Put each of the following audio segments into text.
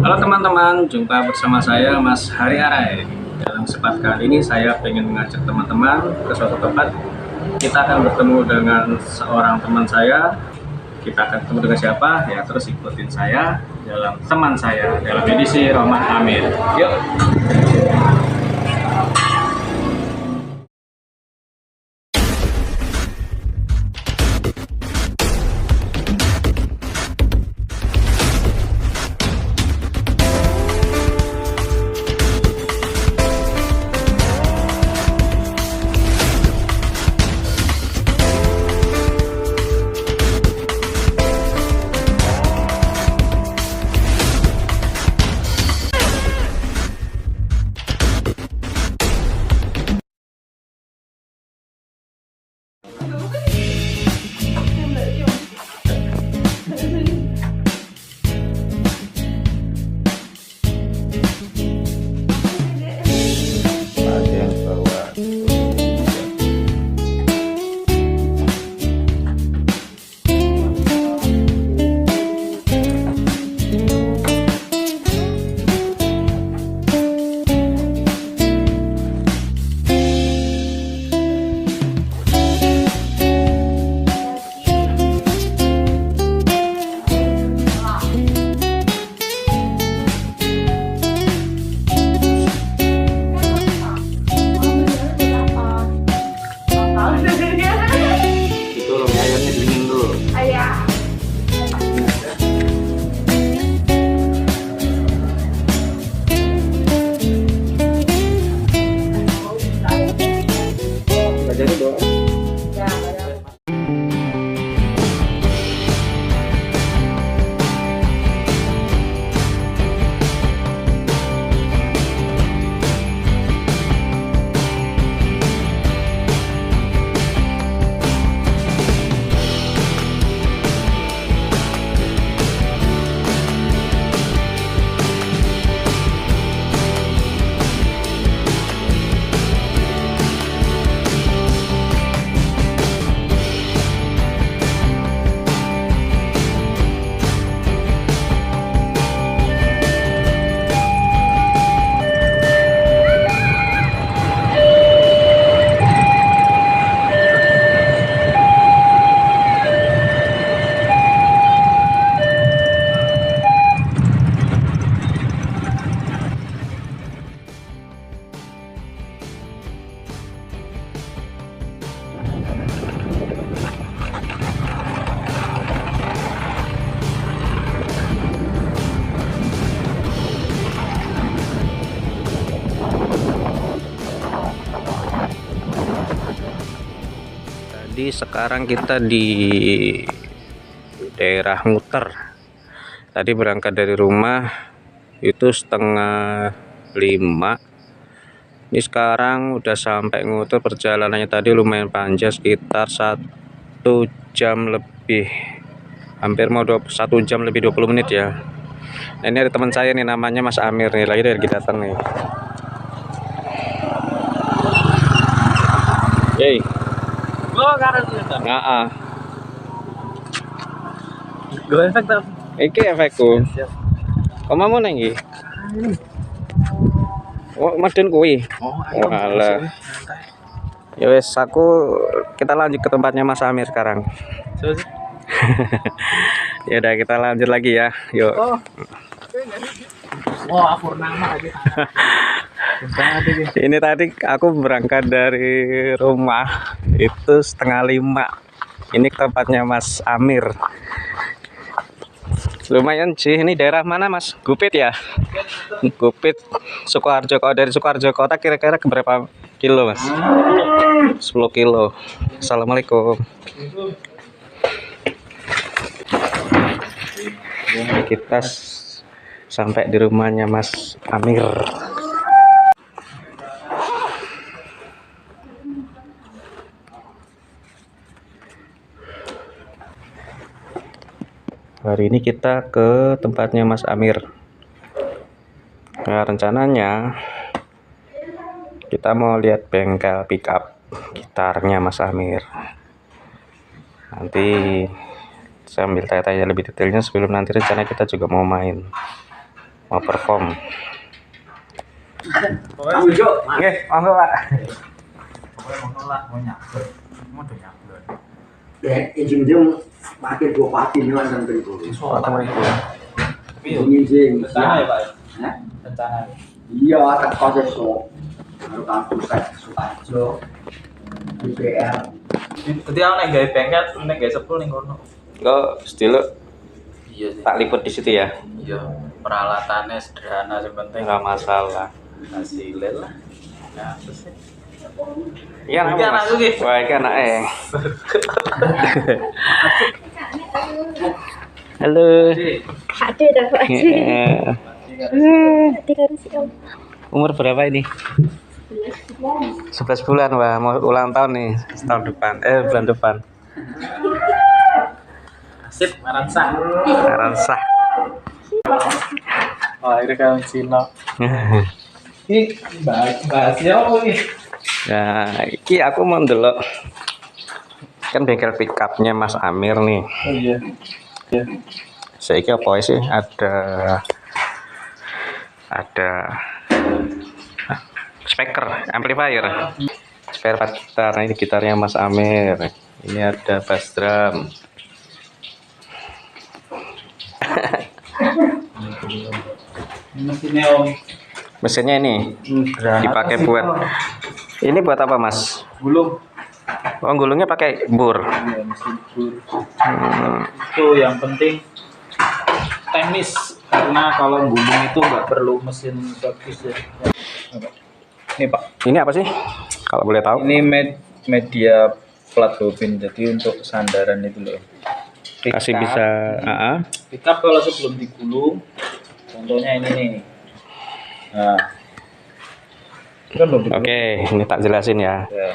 Halo teman-teman, jumpa bersama saya Mas Hari Arai. Dalam kesempatan kali ini saya ingin mengajak teman-teman ke suatu tempat. Kita akan bertemu dengan seorang teman saya. Kita akan ketemu dengan siapa? Ya terus ikutin saya dalam teman saya dalam edisi Roman Amir. Yuk. Jadi sekarang kita di daerah Muter. Tadi berangkat dari rumah itu 4:30. Ini sekarang udah sampai Nguter. Perjalanannya tadi lumayan panjang, sekitar 1 jam lebih, hampir mau 1 jam lebih 20 menit ya. Nah, ini ada teman saya nih, namanya Mas Amir nih, lagi datang nih. Yeay. Oh, karena itu. Nah, Gue efek tuh. iki efekku. Siap. Kamu nang iki? Oh, Maden kuwi. Oh, Walah. Ya wes, kita lanjut ke tempatnya Mas Amir sekarang. Ya udah, kita lanjut lagi ya. Yuk. Oh, Purnama lagi. Ini tadi aku berangkat dari rumah itu 4:30. Ini ke tempatnya Mas Amir. Lumayan sih. Ini daerah mana Mas? Gupit ya? Gupit, Sukoharjo. Kalau dari Sukoharjo kota kira-kira ke berapa kilo Mas? 10 kilo. Assalamualaikum. Kita sampai di rumahnya Mas Amir. Hari ini kita ke tempatnya Mas Amir. Nah, rencananya kita mau lihat bengkel pickup gitarnya Mas Amir. Nanti saya ambil tanya-tanya lebih detailnya sebelum nanti rencana kita juga mau main. mau perform. Oke, monggo Pak. Ujung-ujung makin dua pati nih kan tentu. Ujung-ujung rencana ya Pak? Hah? Rencana. Iya, tak kau so. Baru kampus kan Sukarjo. DPR. Jadi aku nek gawe bengkel, nek gawe sepul ning kono. Kok stilo Iya sih. tak liput di situ ya? Iya, peralatannya sederhana yang penting Enggak masalah. hasilnya lah. Ya, terus sih. Iya, Iki anakku ki. Wah, iki anake. Halo. Ada dah Pak. Iya. Tiga sih Om. Umur berapa ini? 11 bulan, wah mau ulang tahun nih tahun depan, bulan depan. Sip, maransa. Sekarang sah. Wah, ini kan Cina. Ini bahas ya apa ini? Nah, iki aku mau ndelok kan bengkel pickupnya Mas Amir nih. Oh iya. Iya. Saiki apa sih? Ada speaker, amplifier, spare part gitar. Nah, ini gitarnya Mas Amir. Ini ada bass drum. Mesinnya Om. Mesinnya ini dipakai buat ini buat apa Mas? Gulung. Oh, gulungnya pakai bur. Iya, mesin bur. Hmm. Itu yang penting teknis karena kalau gulung itu nggak perlu mesin bagus ya. Ini Pak. Ini apa sih? Kalau boleh tahu? Ini media plat bobin, jadi untuk sandaran itu loh. Kasih bisa. Pickup kalau sebelum digulung, contohnya ini nih. Nah, ini kan belum digulung. Oke, ini tak jelasin ya. Ya.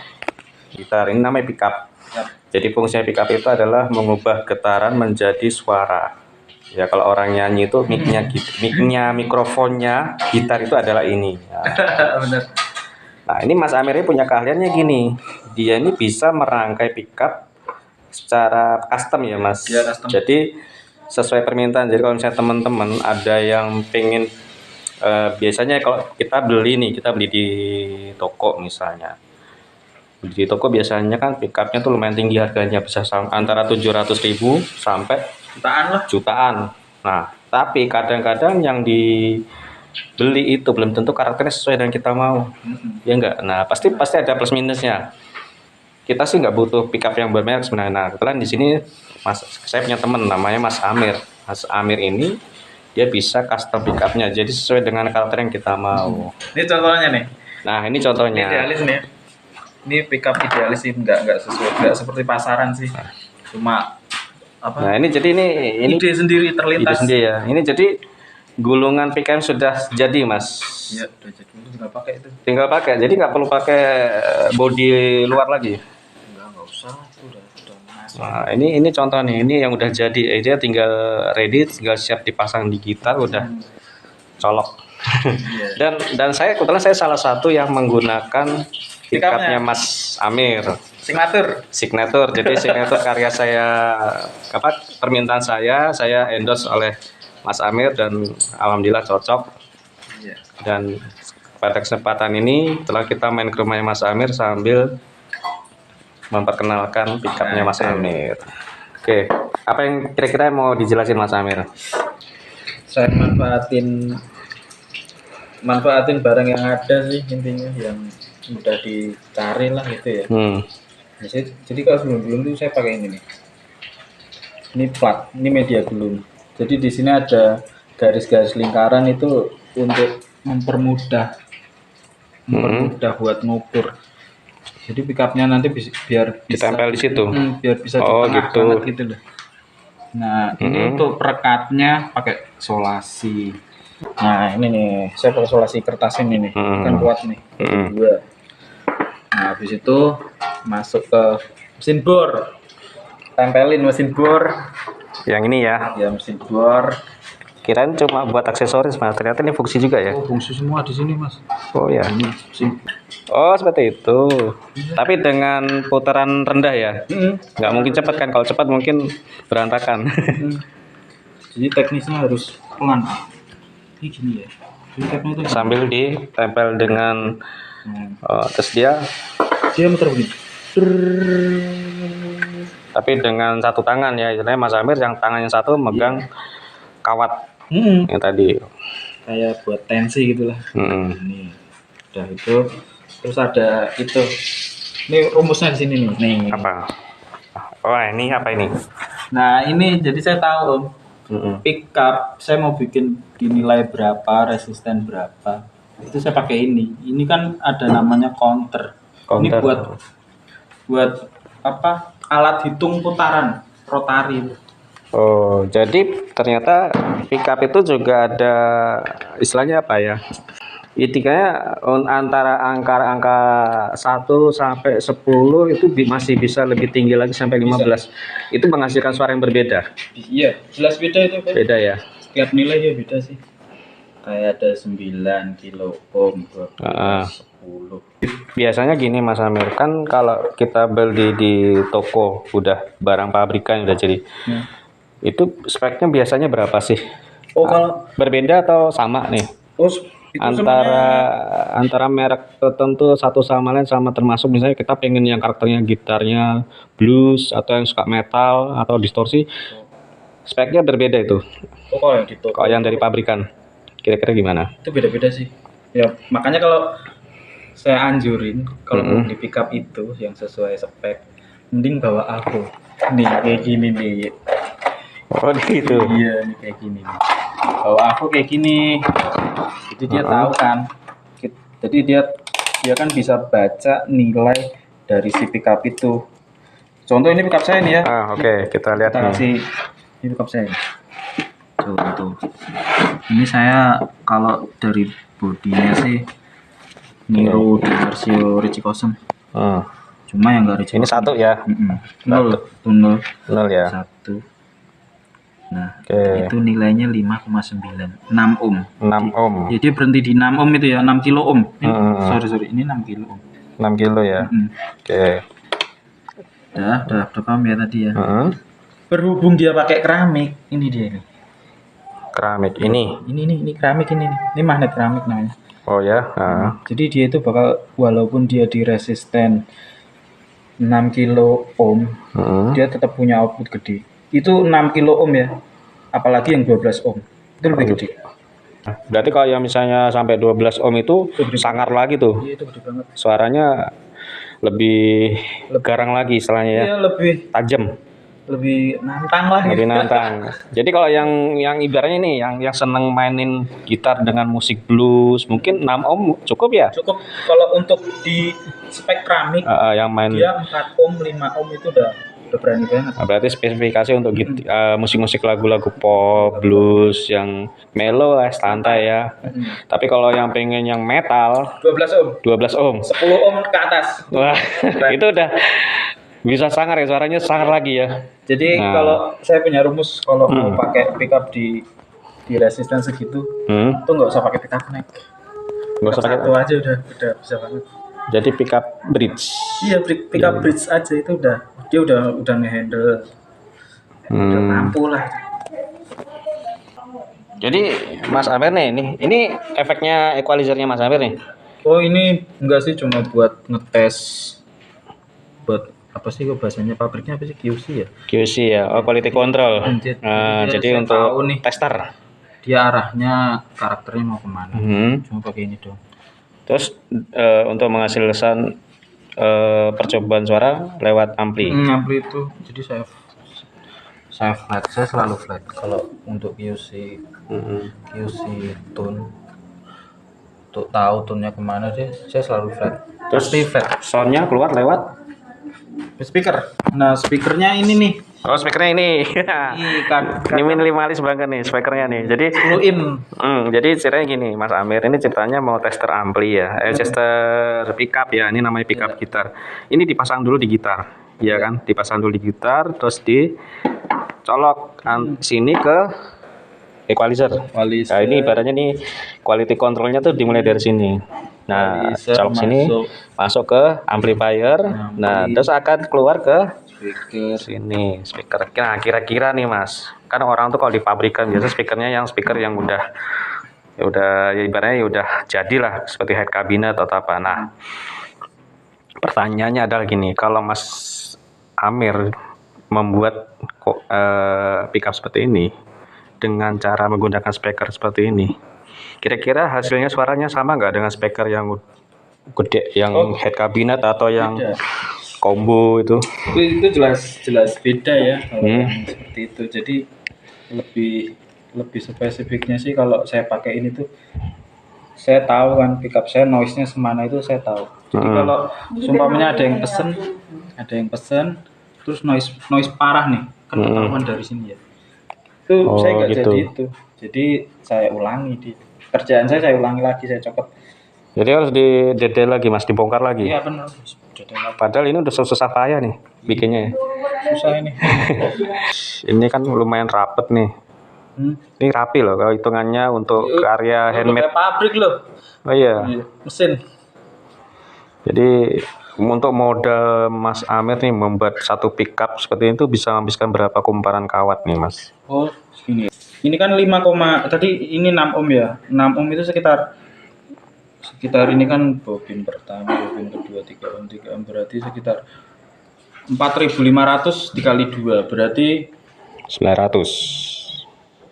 Gitar ini namanya pickup. Ya. Jadi fungsinya pickup itu adalah mengubah getaran menjadi suara. Ya kalau orang nyanyi itu mic-nya, mikrofonnya, gitar itu adalah ini. Ya. Bener. Nah ini Mas Amir ini punya keahliannya gini. Dia ini bisa merangkai pickup secara custom ya Mas. Ya, custom. Jadi sesuai permintaan. Jadi kalau misalnya teman-teman ada yang pengen biasanya kalau kita beli di toko misalnya. Di toko biasanya kan pickupnya tuh lumayan tinggi harganya, bisa antara 700.000 sampai Jutaan lah. jutaan. Nah, tapi kadang-kadang yang dibeli itu belum tentu karakternya sesuai dengan kita mau. Ya enggak. Nah, pasti ada plus minusnya. Kita sih nggak butuh pickup yang bermerek sebenarnya. Nah, kebetulan di sini saya punya teman namanya Mas Amir. Mas Amir ini dia bisa custom pickupnya, jadi sesuai dengan karakter yang kita mau. Ini contohnya nih. Nah, ini Ini contohnya. idealis nih. Ini pickup idealis sih, nggak sesuai, nggak seperti pasaran sih. Cuma apa? Nah, ini jadi ini ide sendiri ide terlintas. sendiri ya. Ini jadi gulungan pickup sudah jadi mas. Iya, udah jadi. Itu nggak pakai itu. Tinggal pakai, jadi nggak perlu pakai body luar lagi. Nggak usah. Itu udah masuk. Nah, ini contoh nih, ini yang udah jadi. Dia tinggal ready, tinggal siap dipasang di gitar, udah colok. Iya. dan kebetulan saya salah satu yang menggunakan pickupnya Mas Amir. Signature. Jadi signature karya saya, permintaan saya endorse oleh Mas Amir dan alhamdulillah cocok. Iya. Dan pada kesempatan ini telah kita main ke rumahnya Mas Amir sambil memperkenalkan pickupnya Mas Amir. Oke, apa yang kira-kira mau dijelasin Mas Amir? Saya manfaatin barang yang ada sih intinya, yang mudah dicari lah gitu ya. Jadi kalau sebelum tuh saya pakai ini nih. Ini plat, ini media gulung. Jadi di sini ada garis-garis lingkaran itu untuk mempermudah buat ngukur. Jadi pickupnya nanti biar bisa Ditempel di situ. biar bisa Oh, di tengah gitu. banget gitu loh. Nah, ini untuk perekatnya pakai solasi. Nah, ini nih, saya pakai solasi kertas ini nih. Kan kuat nih. Dua. Nah, habis itu masuk ke mesin bor. Tempelin mesin bor. Yang ini ya. Ya, mesin bor. Kirain cuma buat aksesoris mas, ternyata ini fungsi juga ya. Oh, fungsi semua di sini, Mas. Oh ya. Ini mesin. Oh seperti itu. Tapi dengan putaran rendah ya. Nggak mungkin cepat kan? Kalau cepat mungkin berantakan. Jadi teknisnya harus pelan. Ini gini ya. Pickup-nya itu sambil ditempel dengan terus dia muter begini. tapi dengan satu tangan ya, istilahnya Mas Amir yang tangan yang satu megang kawat yang tadi. Kayak buat tensi gitulah. Ini udah itu, terus ada itu. Ini rumusnya di sini nih. Nih. Apa? Oh ini apa ini? Nah ini jadi saya tahu Om. Pickup saya mau bikin dinilai berapa, resisten berapa. Itu saya pakai ini. Ini kan ada namanya counter. Ini buat apa? Alat hitung putaran rotari. Oh, jadi ternyata pickup itu juga ada istilahnya apa ya? Hitungannya antara angka 1 sampai 10 itu masih bisa lebih tinggi lagi sampai 15. Itu menghasilkan suara yang berbeda. Iya, jelas beda itu kan. Beda ya. Setiap nilai ya beda sih. Kayak ada 9 kilo ohm, 12, 10. Biasanya gini Mas Amir, kan kalau kita beli di toko udah barang pabrikan udah jadi. Itu speknya biasanya berapa sih? Oh, kalau berbeda atau sama nih? itu Antara merek tertentu satu sama lain sama, termasuk misalnya kita pengen yang karakternya gitarnya blues atau yang suka metal atau distorsi, speknya berbeda itu. Oh, kalau yang di toko. Kalau yang dari pabrikan kira-kira gimana? Itu beda-beda sih. Ya, makanya kalau saya anjurin kalau mau beli pickup itu yang sesuai spek, mending bawa aku. Nih kayak gini nih. Oh gitu. Iya, nih kayak gini nih. Bawa aku kayak gini. Jadi dia tahu kan. Jadi dia kan bisa baca nilai dari si pickup itu. Contoh ini pickup saya nih ya. Oke, kita lihat Kita nih. kasih ini pickup saya. Tuh. Ini saya kalau dari bodinya sih niru di versi Richie Kosen. Cuma yang enggak Richie Ini Kosen. satu ya. Nol ya. satu. Nah, Oke. itu nilainya 5,9, 6 ohm. 6 ohm. Jadi berhenti di 6 ohm itu ya, 6 kilo ohm. Sorry, ini 6 kilo ohm. 6 kilo ya. Oke. Udah paham ya tadi ya. Berhubung dia pakai keramik, ini dia ini. Keramik ini. Ini keramik ini nih. Ini magnet keramik namanya. Oh ya. Jadi dia itu bakal, walaupun dia di resisten 6 kilo ohm, dia tetap punya output gede. Itu 6 kilo ohm ya. Apalagi yang 12 ohm. Itu lebih gede. Berarti kalau yang misalnya sampai 12 ohm itu sangar lagi tuh. Iya, itu gede banget. Suaranya lebih garang lagi istilahnya ya. Iya, lebih Tajam, lebih nantang lah. lebih nantang. Jadi kalau yang ibaratnya nih yang seneng mainin gitar dengan musik blues, mungkin 6 ohm cukup ya? Cukup kalau untuk di spek keramik Yang main dia 4 ohm, 5 ohm itu udah berani banget. berarti spesifikasi untuk musik-musik lagu-lagu pop, blues yang mellow lah, santai ya. Tapi kalau yang pengen yang metal 12 ohm, 12 ohm. 10 ohm ke atas. Wah, itu udah bisa sangar ya, suaranya sangar lagi ya. Jadi kalau saya punya rumus kalau mau pakai pickup di resisten segitu, itu nggak usah pakai pickup neck. Nggak usah pakai. Satu aja udah bisa banget. Jadi pickup bridge. Iya, pickup bridge aja itu dia udah ngehandle. Udah mampu lah. Jadi Mas Amir nih, ini efeknya equalizernya Mas Amir nih. Oh, ini enggak sih, cuma buat ngetes, buat apa sih kok bahasanya pabriknya apa sih, QC ya? QC ya, quality control. Jadi saya untuk tahu nih, tester. dia arahnya karakternya mau kemana. Cuma pakai ini dong. Terus untuk menghasilkan percobaan suara lewat ampli. Ampli itu, jadi saya flat, saya selalu flat. Kalau untuk QC tune, untuk tahu tune-nya kemana deh, saya selalu flat. Terus flat. soundnya keluar lewat Speaker. Nah, speakernya ini nih. Oh, speakernya ini. Kan Ini minimalis banget nih speakernya nih. Jadi 10 in. Jadi ceritanya gini, Mas Amir ini ceritanya mau tester ampli ya, tester pickup ya. Ini namanya pickup gitar. Ini dipasang dulu di gitar, ya kan? Dipasang dulu di gitar, terus dicolok sini ke equalizer. Nah, ini ibaratnya nih quality controlnya tuh dimulai dari sini. Nah, colok sini masuk ke amplifier. Nah, terus akan keluar ke Speaker. sini speaker. Nah, kira-kira nih Mas, kan orang tuh kalau di pabrikan biasa speakernya yang speaker yang udah udah ya ibaratnya ya udah jadilah seperti head cabinet atau apa. Nah, pertanyaannya adalah gini, kalau Mas Amir membuat pickup seperti ini dengan cara menggunakan speaker seperti ini, kira-kira hasilnya suaranya sama nggak dengan speaker yang gede, yang head cabinet atau yang combo itu? Itu jelas beda ya kalau yang seperti itu. Jadi lebih spesifiknya sih kalau saya pakai ini tuh, saya tahu kan pickup saya noise-nya semana itu saya tahu. Jadi kalau sumpamanya ada yang pesen terus noise parah nih, kan ketahuan dari sini ya. Itu saya nggak gitu. jadi itu. Jadi saya ulangi di kerjaan saya ulangi lagi, saya copot. Jadi harus didedel lagi Mas, dibongkar lagi. Iya benar. Padahal ini udah susah payah nih bikinnya. Susah ini. Ini kan lumayan rapet nih. Ini rapi loh kalau hitungannya untuk karya handmade. Kayak pabrik loh. Oh iya. Mesin. Jadi untuk modal Mas Amir nih membuat satu pickup seperti itu bisa menghabiskan berapa kumparan kawat nih Mas? Oh segini. Ini kan 5, tadi ini 6 ohm ya. 6 ohm itu sekitar ini kan bobin pertama, bobin kedua 3 ohm berarti sekitar 4.500 dikali 2 berarti 900.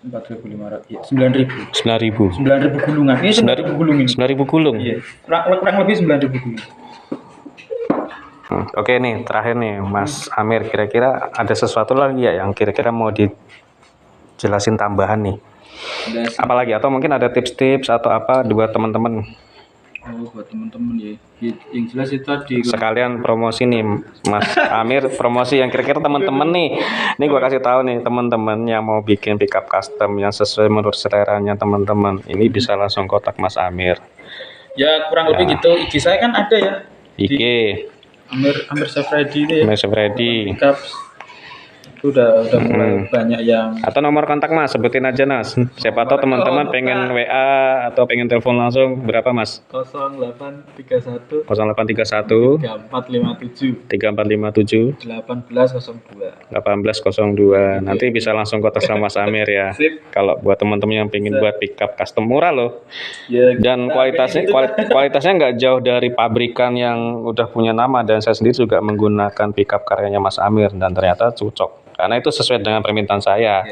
4.500 ya, 9.000 9.000 gulungan. Ini 9.000 gulung ini. 9.000 gulung. Iya. Kurang lebih 9.000 gulung. Oke nih, terakhir nih Mas Amir, kira-kira ada sesuatu lagi ya yang kira-kira mau dijelasin tambahan nih? Apalagi atau mungkin ada tips-tips atau apa buat teman-teman? Oh, buat teman-teman ya. Yang jelas itu tadi Sekalian promosi nih Mas Amir, promosi yang kira-kira teman-teman nih. Ini gua kasih tahu nih teman-teman yang mau bikin pickup custom yang sesuai menurut seleranya teman-teman. Ini bisa langsung kontak Mas Amir. ya kurang lebih gitu. IG saya kan ada ya. IG Amir Safredi ini ya. Amir Safredi. Pickup itu udah mulai banyak yang Atau nomor kontak Mas, sebutin aja Mas. Siapa tahu teman-teman pengen WA atau pengen telepon langsung, berapa Mas? 0831 0831 3457 3457 1802. 1802. Nanti bisa langsung kontak sama Mas Amir ya. Sip. Kalau buat teman-teman yang pengen buat pickup custom murah loh. Ya, Dan kualitasnya nggak jauh dari pabrikan yang udah punya nama, dan saya sendiri juga menggunakan pickup karyanya Mas Amir dan ternyata cocok. Karena itu sesuai dengan permintaan saya.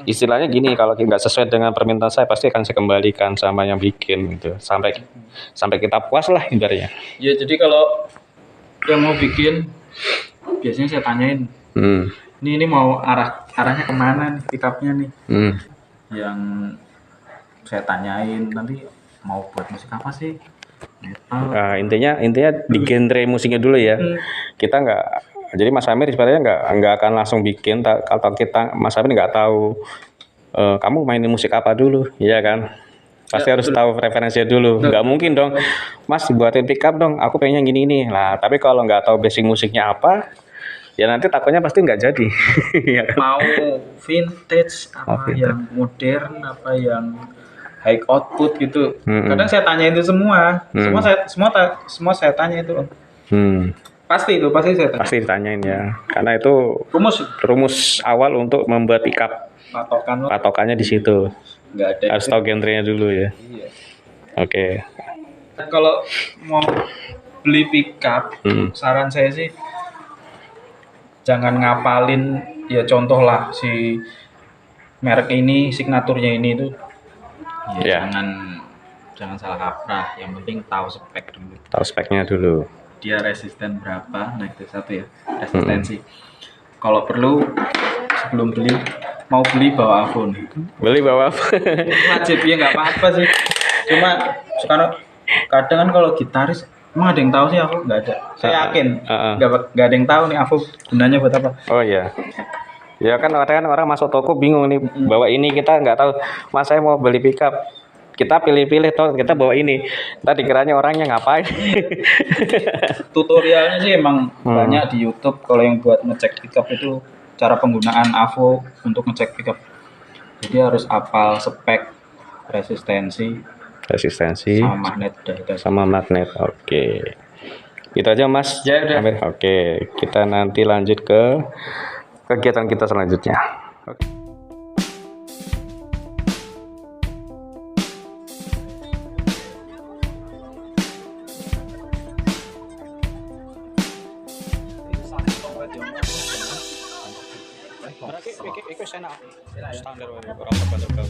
Istilahnya gini, kalau nggak sesuai dengan permintaan saya pasti akan saya kembalikan sama yang bikin gitu. Sampai kita puas lah ibaratnya. ya jadi kalau yang mau bikin biasanya saya tanyain, ini mau arahnya kemana nih pickupnya nih, yang saya tanyain nanti mau buat musik apa sih, metal. Nah, intinya di genre musiknya dulu ya. Kita nggak, jadi Mas Amir sebenarnya nggak akan langsung bikin kalau Mas Amir nggak tahu kamu mainin musik apa dulu, ya kan? Pasti harus tahu referensinya dulu. Nggak mungkin dong, Mas buatin pickup dong, aku pengennya gini. Nah, tapi kalau nggak tahu basic musiknya apa, ya nanti takutnya pasti nggak jadi. Ya kan? Mau vintage apa yang modern, apa yang high output gitu. Kadang saya tanya itu semua. Semua saya tanya itu. Pasti saya tanya. Pasti ditanyain ya, karena itu rumus awal untuk membuat pickup. Patokannya di situ. Nggak ada. Harus tahu genrenya dulu ya. Iya. Oke. Kalau mau beli pickup, saran saya sih jangan ngapalin, ya contoh lah si merek ini, signaturnya ini itu. Ya. Jangan salah kaprah, yang penting tahu spek dulu. Tahu speknya dulu. Dia resisten berapa, nah itu satu ya, resistensi. Kalau perlu sebelum mau beli bawa iPhone. Beli bawa apa? Wajib ya, nggak apa-apa sih. Cuma sekarang kadang kan kalau gitaris emang ada yang tahu sih, aku nggak ada. Saya yakin nggak ada yang tahu nih aku gunanya buat apa. Oh iya. Ya kan orang masuk toko bingung nih, bawa ini kita nggak tahu. Mas saya mau beli pickup, kita pilih-pilih toh kita bawa ini. Tadi dikiranya orangnya ngapain? Tutorialnya sih emang banyak di YouTube. Kalau yang buat ngecek pickup itu cara penggunaan AVO untuk ngecek pickup. Jadi harus hafal spek, resistensi sama magnet. Oke. Itu aja Mas. Ya udah. Oke, kita nanti lanjut ke kegiatan kita selanjutnya. Oke. enak. Standar wae ora terbang.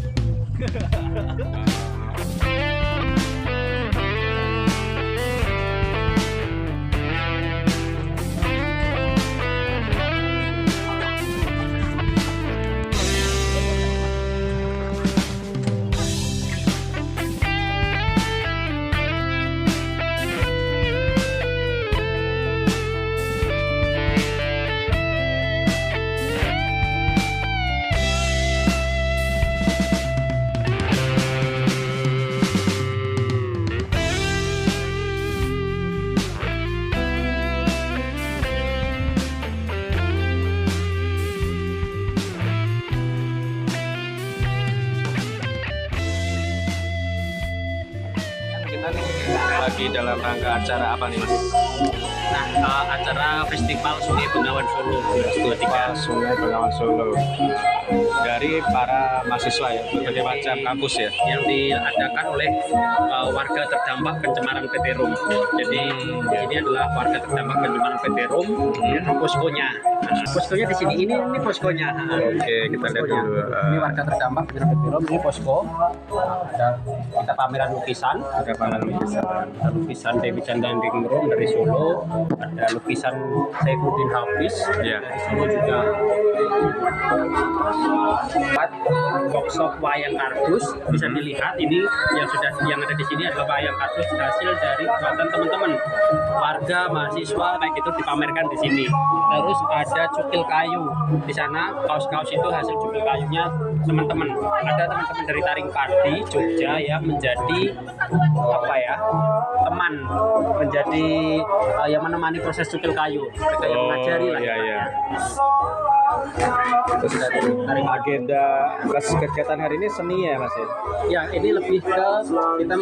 Lagi dalam rangka acara apa nih Mas? Nah, acara Festival Sungai Bengawan Solo 2023. Sungai Bengawan Solo dari para mahasiswa ya, berbagai macam kampus ya, Yang diadakan oleh warga terdampak pencemaran PT Rum. Jadi ini adalah warga terdampak pencemaran PT Rum dan poskonya. Nah, poskonya di sini, ini poskonya. Oke, kita lihat dulu. Ini warga terdampak pencemaran PT Rum, ini posko. Ada kita pameran lukisan. Ada panel lukisan. Ada lukisan Dewi Candanding Rum dari Solo. Ada lukisan Saifuddin Hafiz Ya. dari Solo juga. Workshop wayang kardus bisa dilihat, ini yang ada di sini adalah wayang kardus hasil dari buatan teman-teman warga mahasiswa, baik itu dipamerkan di sini. Terus ada cukil kayu di sana, kaos-kaos itu hasil cukil kayunya teman-teman. Ada teman-teman dari Taring Padi Jogja yang menjadi apa ya, teman, menjadi yang menemani proses cukil kayu, mereka yang mengajari lah. Iya. Terus dari agenda kegiatan hari ini seni ya Mas ya? Ya, ini lebih ke kita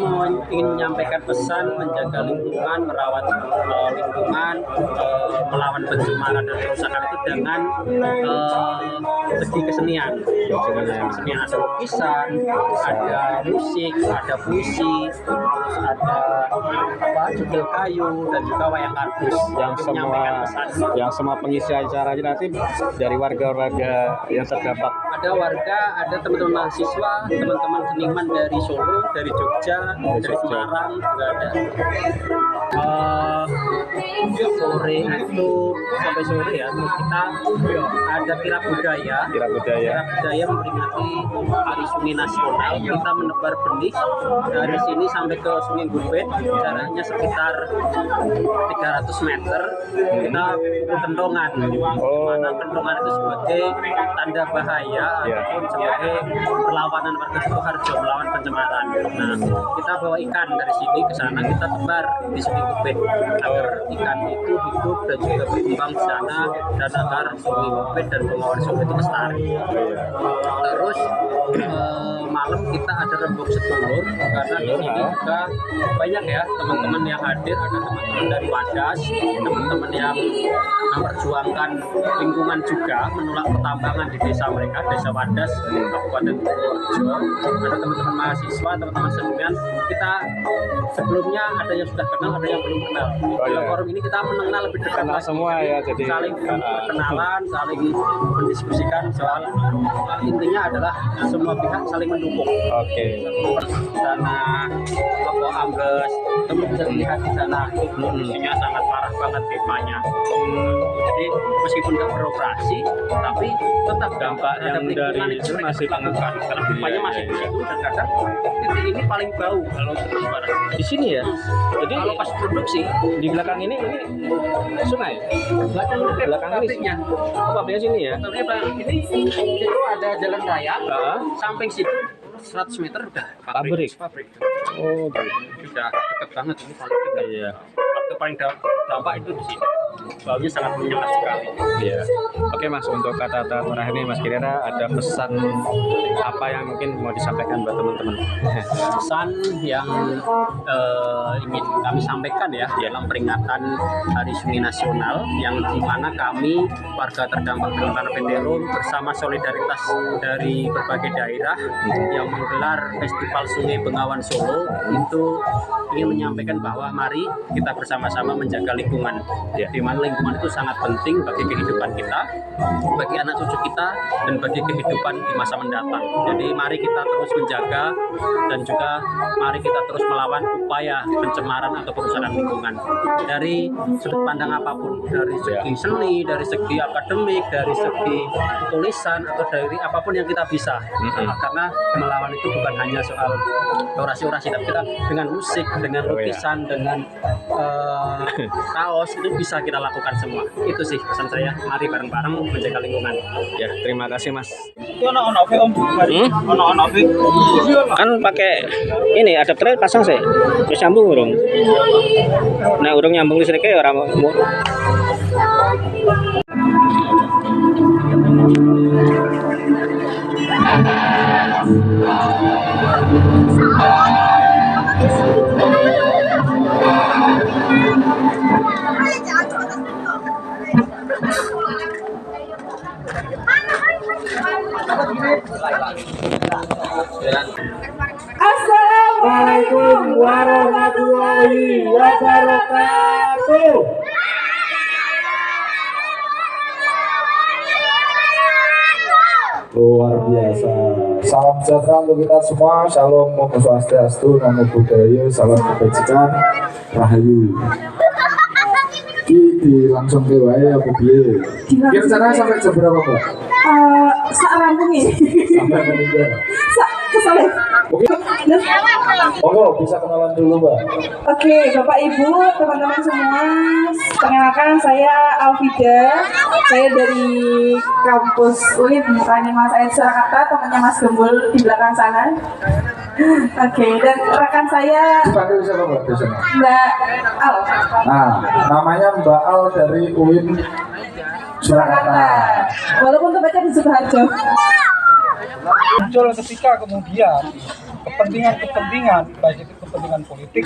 ingin menyampaikan pesan menjaga lingkungan, merawat lingkungan, melawan pencemaran dan kerusakan itu dengan segi kesenian. Kesenian ada lukisan, ada musik, ada puisi, terus ada cukil kayu dan juga wayang kardus Yang menyampaikan pesan. semua pengisi acaranya nanti dari warga-warga yang terdampak. Ada warga, ada teman-teman mahasiswa, teman-teman seniman dari Solo, dari Jogja, dari Semarang juga ada. Sore itu sampai sore ya, terus kita ada kirap budaya. Kirap budaya. Kirap budaya memperingati Hari Sungai Nasional. Kita menebar benih dari sini sampai ke Sungai Gurbet, jaraknya sekitar 300 meter. Kita pukul kendongan, mana kendongan itu sebagai tanda bahaya ataupun sebagai perlawanan warga Sukoharjo melawan pencemaran. Nah, kita bawa ikan dari sini ke sana, kita tebar di Sungai Gurbet agar ikan itu hidup dan juga berkembang di sana, dan agar Sungai Gurbet dan Bengawan Solo itu lestari. Terus malam kita ada rembuk sedulur, karena di sini juga banyak ya teman-teman yang hadir, ada teman-teman dari Wadas, teman-teman yang memperjuangkan lingkungan juga, menolak pertambangan di desa mereka, desa Wadas, Kabupaten Purworejo. Ada teman-teman mahasiswa, teman-teman seniman. Kita sebelumnya ada yang sudah kenal, ada yang belum kenal. Dalam forum ini kita mengenal lebih dekat Kenal lagi. semua ya, jadi saling berkenalan, saling mendiskusikan soal, intinya adalah semua pihak saling mendukung. Oke. Sana toko ambles, kamu bisa lihat di sana kondisinya sangat parah banget pipanya. Jadi meskipun nggak beroperasi, tapi tetap Dampak yang dari itu masih dilakukan karena pipanya masih di situ, dan kadang titik ini paling bau kalau terus barang. Di sini ya. Jadi Kalau pas produksi di belakang ini sungai. belakang Pabriknya. Oh, pabriknya sini ya. Tapi ini itu ada jalan raya, samping situ 100 meter udah Pabrik. Oh, Udah deket banget, ini paling dekat. iya. Waktu paling dampak itu di sini. Baunya sangat menyengat sekali. Iya. Oke Mas, untuk kata-kata terakhir ini Mas, kira-kira ada pesan apa yang mungkin mau disampaikan buat teman-teman? Pesan yang ingin kami sampaikan ya dalam peringatan Hari Sungai Nasional, yang dimana kami warga terdampak pencemaran PT Rum bersama solidaritas dari berbagai daerah yang menggelar Festival Sungai Bengawan Solo itu ingin menyampaikan bahwa mari kita bersama-sama menjaga lingkungan, di dimana lingkungan itu sangat penting bagi kehidupan kita, bagi anak cucu kita, dan bagi kehidupan di masa mendatang. Jadi mari kita terus menjaga dan juga mari kita terus melawan upaya pencemaran atau kerusakan lingkungan dari sudut pandang apapun, dari segi seni, dari segi akademik, dari segi tulisan, atau dari apapun yang kita bisa. Karena melawan itu bukan hanya soal orasi-orasi, tapi kita dengan musik, dengan lukisan, dengan kaos itu bisa kita lakukan semua. Itu sih pesan saya, mari bareng-bareng menjaga lingkungan. Ya, terima kasih Mas. Kan pakai ini adapter pasang sih, terus nyambung urung. Nah urung nyambung listriknya ya orang mau. Assalamualaikum warahmatullahi wabarakatuh. Luar biasa. Salam sejahtera untuk kita semua. Shalom, Om Swastiastu, Namo Buddhaya, salam kebajikan, rahayu. Di langsung ke wae apa piye? Kira-kira sampai jam berapa, Mbak? Sak rampung ini. Sampai meninggal. Kesalip. Mungkin bisa kenalan dulu, Mbak. Oke, Bapak Ibu, teman-teman semua, perkenalkan saya Alvida. Saya dari kampus UIN, bukannya Mas Aid Surakarta, temannya Mas Gembul di belakang sana. Oke, dan rekan saya Dipanggil siapa, Mbak? Biasanya? Mbak Al. Nah, namanya Mbak Al dari UIN Surakarta. Walaupun tempatnya di Sukoharjo. Muncul ketika kemudian kepentingan baik itu kepentingan politik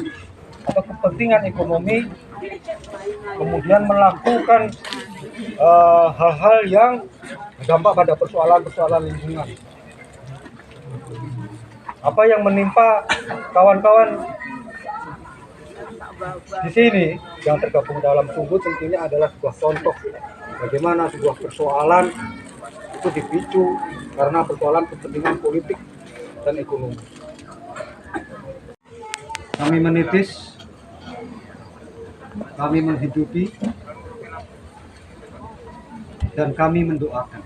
atau kepentingan ekonomi kemudian melakukan hal-hal yang berdampak pada persoalan lingkungan. Apa yang menimpa kawan-kawan di sini yang tergabung dalam Sumbu tentunya adalah sebuah contoh bagaimana sebuah persoalan itu dipicu karena persoalan kepentingan politik dan ekonomi. Kami menitis, kami menghidupi, dan kami mendoakan.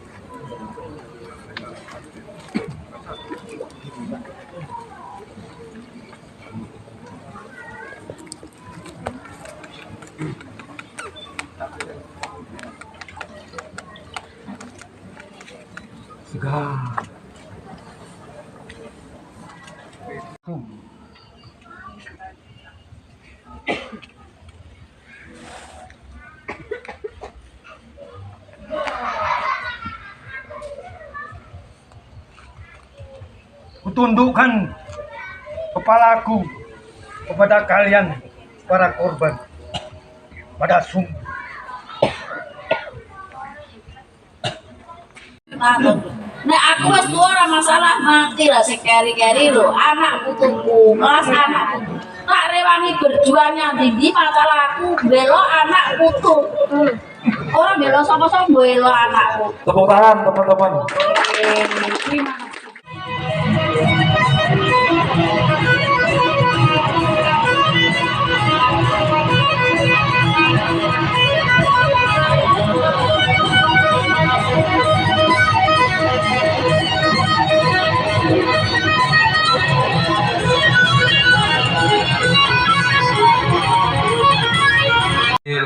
Kutundukkan kepalaku kepada kalian para korban pada Sumbu. Nah aku wis tuwa ora masalah mati lah sekeri-keri lho anak putuku mas anak putu tak rewangi berjuangnya ndi masalah aku bela anak putu orang bela sapa-sapa bela anakku. Tepuk tangan teman-teman. Terima kasih.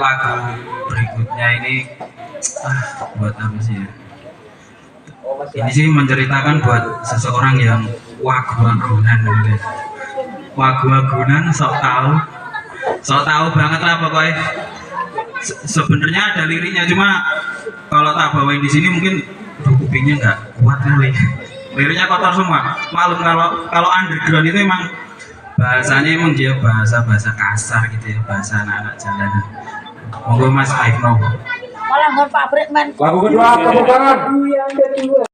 Lagu berikutnya ini buat apa sih ya? Ini sih menceritakan buat seseorang yang wagu-wagunan gitu. Wagu-wagunan sok tahu banget lah pokoknya. Sebenarnya ada liriknya cuma kalau tak bawain di sini mungkin kupingnya nggak kuat kali. Liriknya kotor semua. Malum kalau underground itu emang bahasanya emang dia bahasa kasar gitu ya, bahasa anak-anak jalanan. Monggo Mas Aifno. Malah ngon pabrik men. Lagu kedua, tepuk tangan. Yang kedua.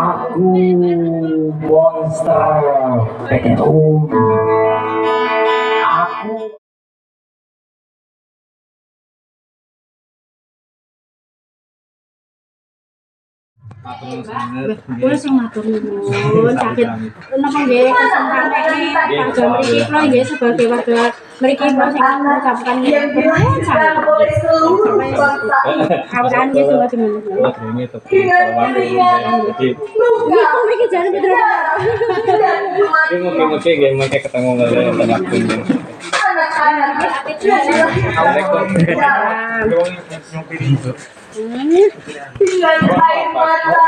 Aku monster PTU. Aku Kuwi sing matur nuwun sakit napa nggih kesempatan iki Pak Jam mriki kula nggih sebagai warga mriki kula sing mengucapkan nuwun sanget. Kawan nggih kula demen. Ini tapi kalau waktu Mriki jane Pedro. ini mungkin game mereka ketemu lagi pada waktunya.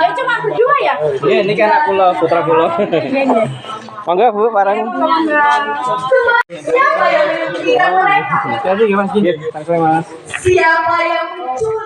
Ya cuma berdua ya? Iya, ini kan aku lo, putra pulau. Mangga Bu, barang. Siapa yang mencurigakan mereka? Jadi gimana sih? Mas. Siapa yang mencuri